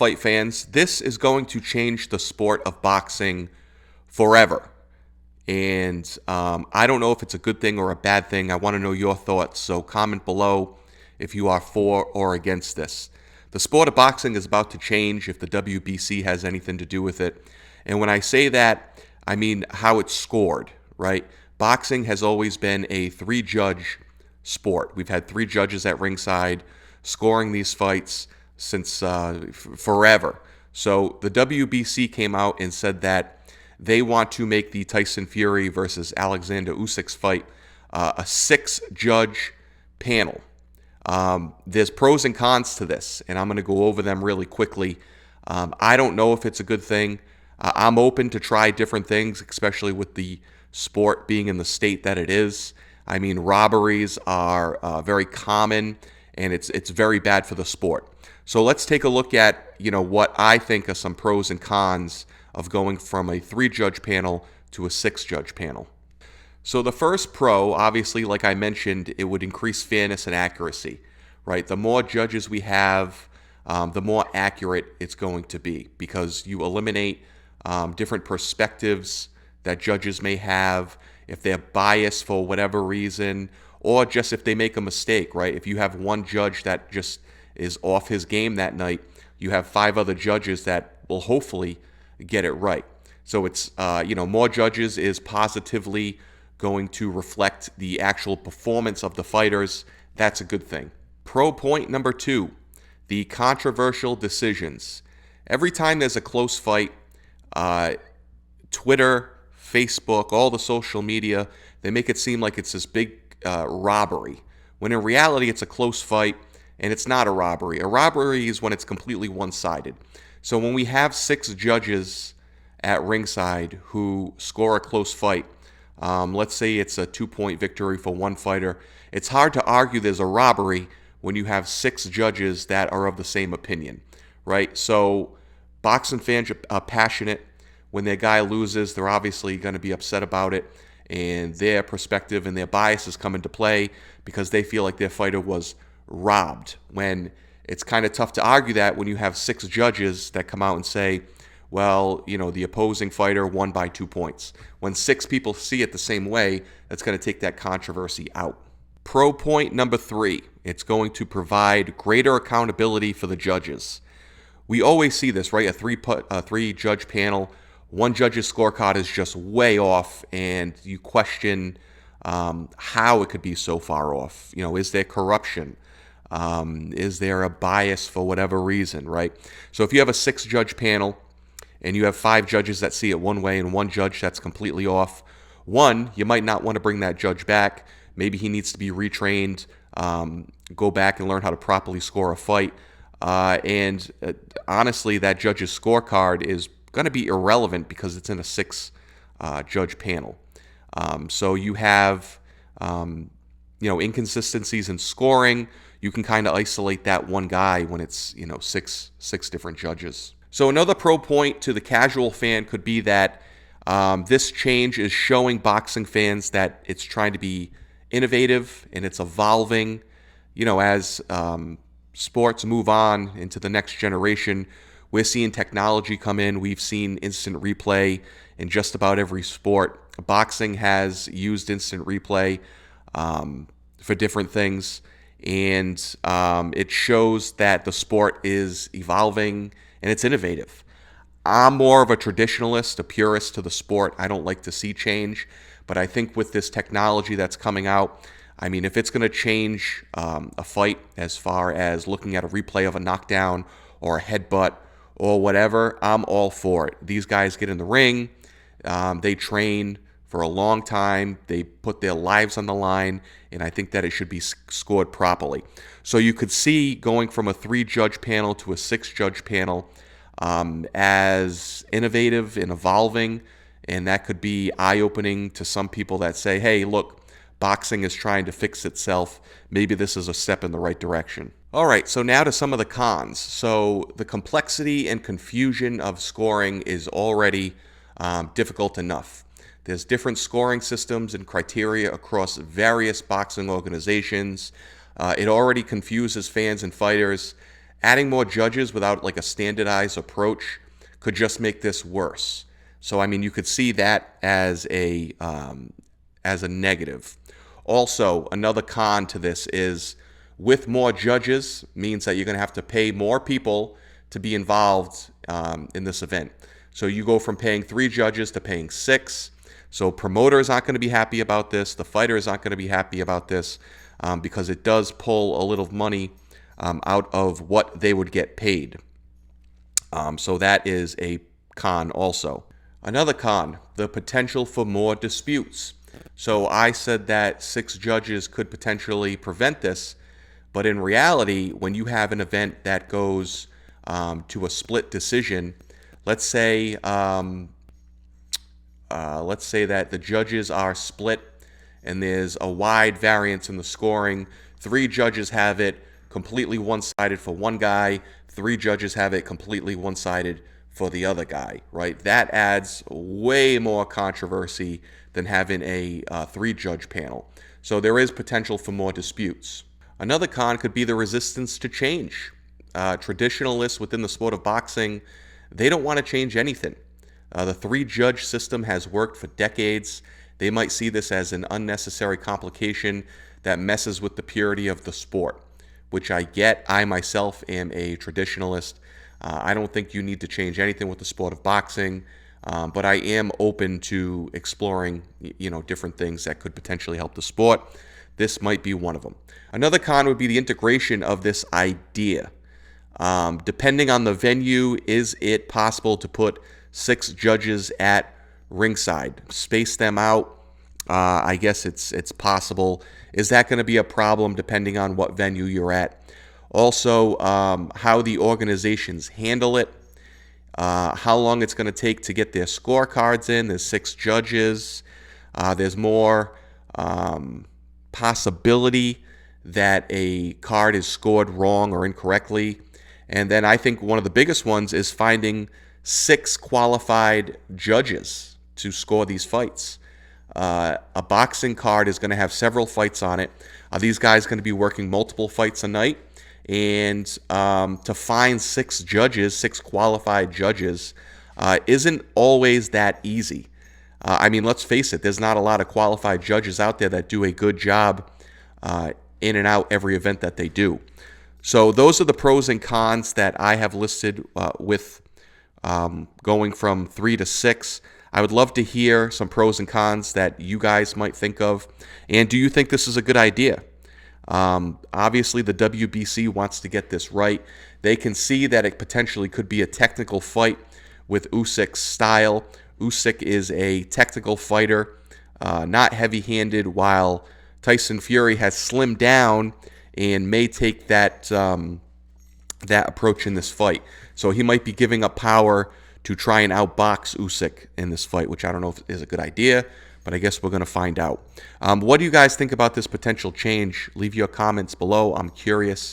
fight fans, this is going to change the sport of boxing forever. And I don't know if it's a good thing or a bad thing. I want to know your thoughts, so comment below if you are for or against this. The sport of boxing is about to change if the WBC has anything to do with it. And when I say that, I mean how it's scored, right? Boxing has always been a three-judge sport. We've had three judges at ringside scoring these fights since forever. So the WBC came out and said that they want to make the Tyson Fury versus Alexander Usyk's fight a six-judge panel. There's pros and cons to this, and I'm going to go over them really quickly. I don't know if it's a good thing. I'm open to try different things, especially with the sport being in the state that it is. I mean, robberies are very common, and it's very bad for the sport. So let's take a look at what I think are some pros and cons of going from a three-judge panel to a six-judge panel. So the first pro, obviously, like I mentioned, it would increase fairness and accuracy, right? The more judges we have, the more accurate it's going to be, because you eliminate different perspectives that judges may have, if they're biased for whatever reason, or just if they make a mistake, right? If you have one judge that just is off his game that night, you have five other judges that will hopefully get it right. So it's, more judges is positively going to reflect the actual performance of the fighters. That's a good thing. Pro point number 2, the controversial decisions. Every time there's a close fight, Twitter, Facebook, all the social media, they make it seem like it's this big robbery, when in reality it's a close fight and it's not a robbery. A robbery is when it's completely one-sided. So when we have 6 judges at ringside who score a close fight, let's say it's a 2-point victory for one fighter, it's hard to argue there's a robbery when you have 6 judges that are of the same opinion, right? So boxing fans are passionate. When their guy loses, they're obviously going to be upset about it, and their perspective and their biases come into play because they feel like their fighter was robbed. When it's kind of tough to argue that when you have 6 judges that come out and say, well, the opposing fighter won by 2 points. When 6 people see it the same way, that's going to take that controversy out. Pro point number 3, it's going to provide greater accountability for the judges. We always see this, right? A three-judge panel. One judge's scorecard is just way off, and you question how it could be so far off. Is there corruption? Is there a bias for whatever reason, right? So if you have a 6-judge panel and you have 5 judges that see it one way and one judge that's completely off, you might not want to bring that judge back. Maybe he needs to be retrained, go back and learn how to properly score a fight. Honestly, that judge's scorecard is going to be irrelevant because it's in a 6-judge panel. So you have inconsistencies in scoring. You can kind of isolate that one guy when it's six different judges. So another pro point to the casual fan could be that this change is showing boxing fans that it's trying to be innovative and it's evolving. As sports move on into the next generation, we're seeing technology come in. We've seen instant replay in just about every sport. Boxing has used instant replay for different things, and it shows that the sport is evolving and it's innovative. I'm more of a traditionalist, a purist to the sport. I don't like to see change, but I think with this technology that's coming out, if it's going to change a fight as far as looking at a replay of a knockdown or a headbutt or whatever, I'm all for it. These guys get in the ring, they train for a long time, they put their lives on the line, and I think that it should be scored properly. So you could see going from a 3-judge panel to a 6-judge panel as innovative and evolving, and that could be eye-opening to some people that say, hey, look, boxing is trying to fix itself. Maybe this is a step in the right direction. All right, so now to some of the cons. So the complexity and confusion of scoring is already difficult enough. There's different scoring systems and criteria across various boxing organizations. It already confuses fans and fighters. Adding more judges without like a standardized approach could just make this worse. So I mean, you could see that as a negative. Also, another con to this is with more judges means that you're going to have to pay more people to be involved in this event. So you go from paying 3 judges to paying 6. So promoters aren't going to be happy about this. The fighters aren't going to be happy about this because it does pull a little money out of what they would get paid. So that is a con also. Another con, the potential for more disputes. So I said that 6 judges could potentially prevent this, but in reality, when you have an event that goes to a split decision, let's say that the judges are split and there's a wide variance in the scoring. 3 judges have it completely one-sided for one guy. 3 judges have it completely one-sided for the other guy, right? That adds way more controversy than having a 3-judge panel. So there is potential for more disputes. Another con could be the resistance to change. Traditionalists within the sport of boxing, they don't want to change anything. The 3-judge system has worked for decades. They might see this as an unnecessary complication that messes with the purity of the sport, which I get. I myself am a traditionalist. I don't think you need to change anything with the sport of boxing, but I am open to exploring, different things that could potentially help the sport. This might be one of them. Another con would be the integration of this idea. Depending on the venue, is it possible to put 6 judges at ringside, space them out? I guess it's possible. Is that going to be a problem depending on what venue you're at? Also, how the organizations handle it, how long it's going to take to get their scorecards in. There's 6 judges. There's more possibility that a card is scored wrong or incorrectly. And then I think one of the biggest ones is finding 6 qualified judges to score these fights. A boxing card is going to have several fights on it. Are these guys going to be working multiple fights a night? And to find 6 judges, 6 qualified judges, isn't always that easy. I mean, let's face it, there's not a lot of qualified judges out there that do a good job in and out every event that they do. So those are the pros and cons that I have listed with going from 3 to 6. I would love to hear some pros and cons that you guys might think of. And do you think this is a good idea? Obviously, the WBC wants to get this right. They can see that it potentially could be a technical fight with Usyk's style. Usyk is a technical fighter, not heavy-handed, while Tyson Fury has slimmed down and may take that approach in this fight. So he might be giving up power to try and outbox Usyk in this fight, which I don't know if is a good idea, but I guess we're going to find out. What do you guys think about this potential change? Leave your comments below. I'm curious.